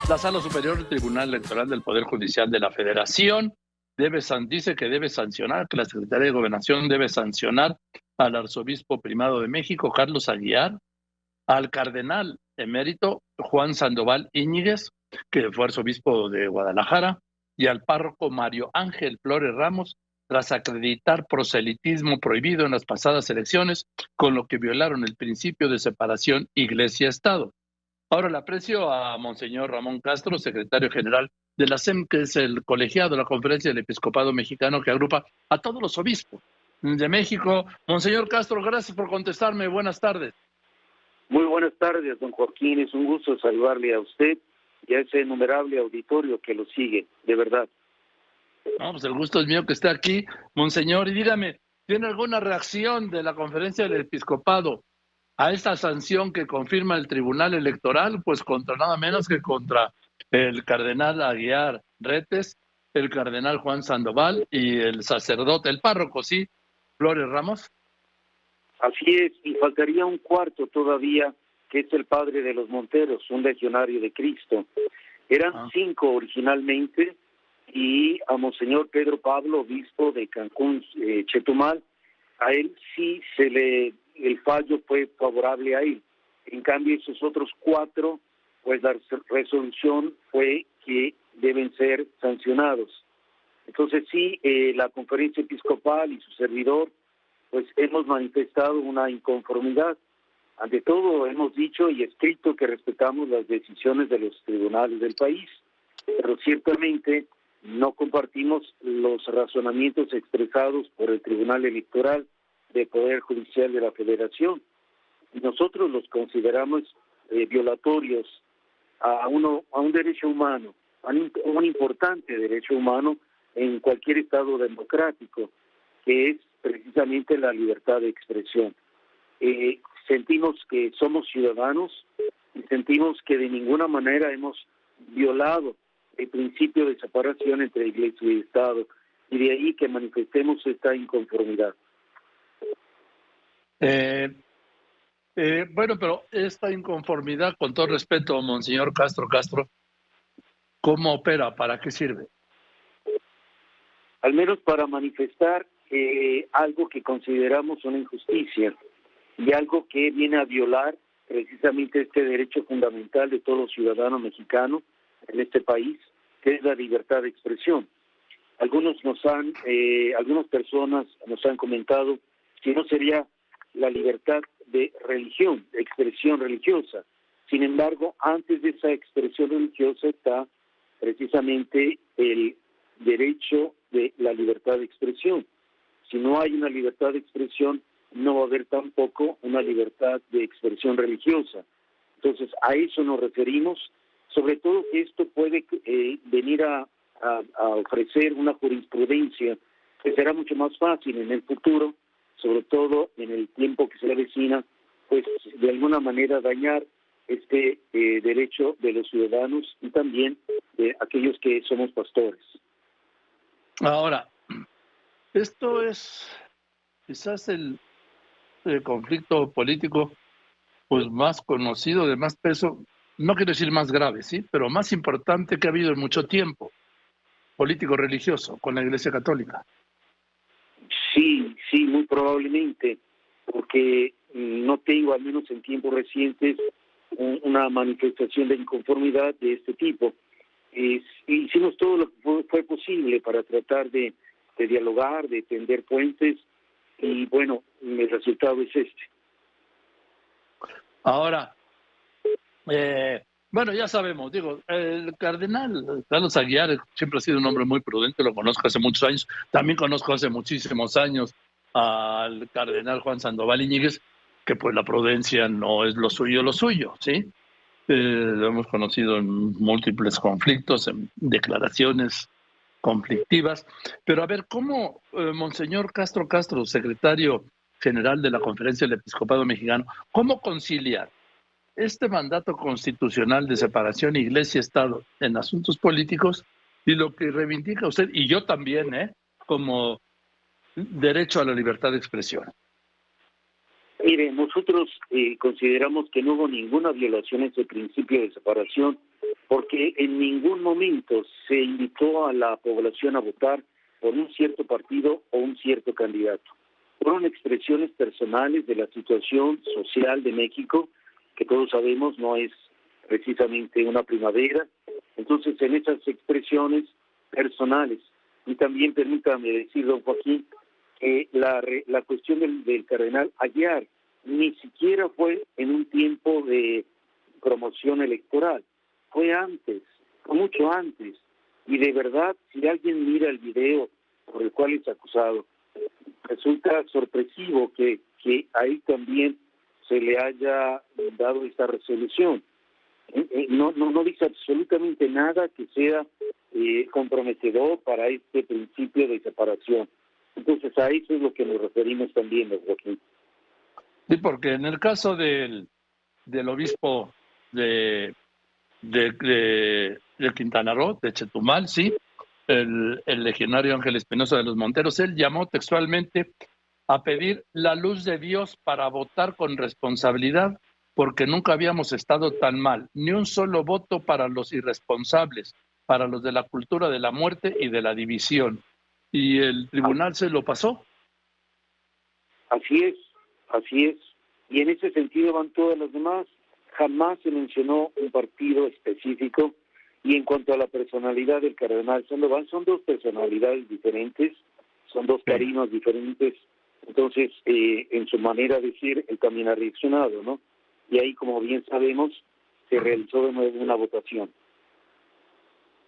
La Sala Superior del Tribunal Electoral del Poder Judicial de la Federación dice que debe sancionar, que la Secretaría de Gobernación debe sancionar al arzobispo primado de México, Carlos Aguiar, al cardenal emérito Juan Sandoval Íñiguez, que fue arzobispo de Guadalajara, y al párroco Mario Ángel Flores Ramos, tras acreditar proselitismo prohibido en las pasadas elecciones, con lo que violaron el principio de separación Iglesia-Estado. Ahora le aprecio a Monseñor Ramón Castro, secretario general de la SEM, que es el colegiado, la Conferencia del Episcopado Mexicano, que agrupa a todos los obispos de México. Monseñor Castro, gracias por contestarme. Buenas tardes. Muy buenas tardes, don Joaquín. Es un gusto saludarle a usted y a ese innumerable auditorio que lo sigue, de verdad. No, pues el gusto es mío que esté aquí, Monseñor. Y dígame, ¿tiene alguna reacción de la Conferencia del Episcopado a esta sanción que confirma el Tribunal Electoral? Pues contra nada menos que contra el cardenal Aguiar Retes, el cardenal Juan Sandoval y el sacerdote, el párroco, sí, Flores Ramos. Así es, y faltaría un cuarto todavía, que es el padre de los Monteros, un legionario de Cristo. Eran 5 originalmente, y a Monseñor Pedro Pablo, obispo de Cancún, Chetumal, a él sí el fallo fue favorable a él. En cambio, esos otros 4, pues la resolución fue que deben ser sancionados. Entonces sí, la conferencia episcopal y su servidor, pues hemos manifestado una inconformidad. Ante todo, hemos dicho y escrito que respetamos las decisiones de los tribunales del país, pero ciertamente no compartimos los razonamientos expresados por el Tribunal Electoral del Poder Judicial de la Federación. Nosotros los consideramos violatorios a un derecho humano, a un importante derecho humano en cualquier estado democrático, que es precisamente la libertad de expresión. Sentimos que somos ciudadanos y sentimos que de ninguna manera hemos violado el principio de separación entre Iglesia y Estado, y de ahí que manifestemos esta inconformidad. Bueno, pero esta inconformidad, con todo respeto, Monseñor Castro, ¿cómo opera? ¿Para qué sirve? Al menos para manifestar algo que consideramos una injusticia y algo que viene a violar precisamente este derecho fundamental de todo ciudadano mexicano en este país, que es la libertad de expresión. Algunas personas nos han comentado si no sería la libertad de religión, de expresión religiosa. Sin embargo, antes de esa expresión religiosa está precisamente el derecho de la libertad de expresión. Si no hay una libertad de expresión, no va a haber tampoco una libertad de expresión religiosa. Entonces, a eso nos referimos, sobre todo que esto puede venir a ofrecer una jurisprudencia que será mucho más fácil en el futuro, sobre todo en el tiempo que se le avecina, pues de alguna manera dañar este derecho de los ciudadanos y también de aquellos que somos pastores. Ahora, esto es quizás el conflicto político pues más conocido, de más peso, no quiero decir más grave, sí, pero más importante que ha habido en mucho tiempo, político-religioso, con la Iglesia Católica. Sí, muy probablemente, porque no tengo, al menos en tiempos recientes, una manifestación de inconformidad de este tipo. Hicimos todo lo que fue posible para tratar de dialogar, de tender puentes, y bueno, el resultado es este. Ahora, bueno, ya sabemos, el cardenal Carlos Aguiar siempre ha sido un hombre muy prudente, lo conozco hace muchos años, también conozco hace muchísimos años al cardenal Juan Sandoval Íñiguez, que pues la prudencia no es lo suyo, ¿sí? Lo hemos conocido en múltiples conflictos, en declaraciones conflictivas, pero a ver, ¿cómo, Monseñor Castro, secretario general de la Conferencia del Episcopado Mexicano, cómo conciliar este mandato constitucional de separación Iglesia-Estado en asuntos políticos y lo que reivindica usted, y yo también, como derecho a la libertad de expresión? Mire, nosotros consideramos que no hubo ninguna violación a ese principio de separación porque en ningún momento se invitó a la población a votar por un cierto partido o un cierto candidato. Fueron expresiones personales de la situación social de México, que todos sabemos no es precisamente una primavera. Entonces, en esas expresiones personales, y también permítame decir, don Joaquín, que la cuestión del cardenal Aguiar ni siquiera fue en un tiempo de promoción electoral, fue antes, fue mucho antes, y de verdad, si alguien mira el video por el cual es acusado, resulta sorpresivo que ahí también se le haya dado esta resolución. No dice absolutamente nada que sea comprometedor para este principio de separación. Entonces a eso es lo que nos referimos también, don Joaquín. Sí, porque en el caso del obispo de Quintana Roo, de Chetumal, sí, el legionario Ángel Espinosa de los Monteros, él llamó textualmente a pedir la luz de Dios para votar con responsabilidad, porque nunca habíamos estado tan mal. Ni un solo voto para los irresponsables, para los de la cultura de la muerte y de la división. Y el tribunal se lo pasó. Así es. Y en ese sentido van todas las demás. Jamás se mencionó un partido específico. Y en cuanto a la personalidad del cardenal Sandoval, son dos personalidades diferentes, son dos cariños diferentes. Entonces, en su manera de ser, él también ha reaccionado, ¿no? Y ahí, como bien sabemos, se realizó de nuevo una votación.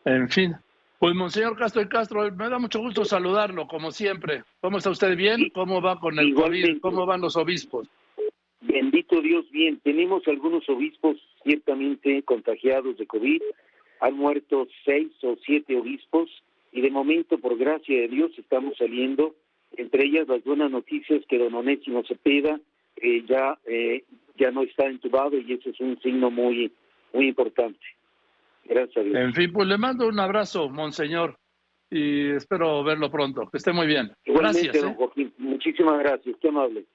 En fin, pues Monseñor Castro y Castro, me da mucho gusto saludarlo, como siempre. ¿Cómo está usted? ¿Bien? ¿Cómo va con el COVID? ¿Cómo van los obispos? Bendito Dios, bien. Tenemos algunos obispos ciertamente contagiados de COVID. Han muerto 6 o 7 obispos y de momento, por gracia de Dios, estamos saliendo. Entre ellas las buenas noticias que don Onésimo Cepeda ya no está entubado y eso es un signo muy, muy importante. Gracias a Dios. En fin, pues le mando un abrazo, Monseñor, y espero verlo pronto. Que esté muy bien. Igualmente, Gracias. don Joaquín. Muchísimas gracias. Qué amable.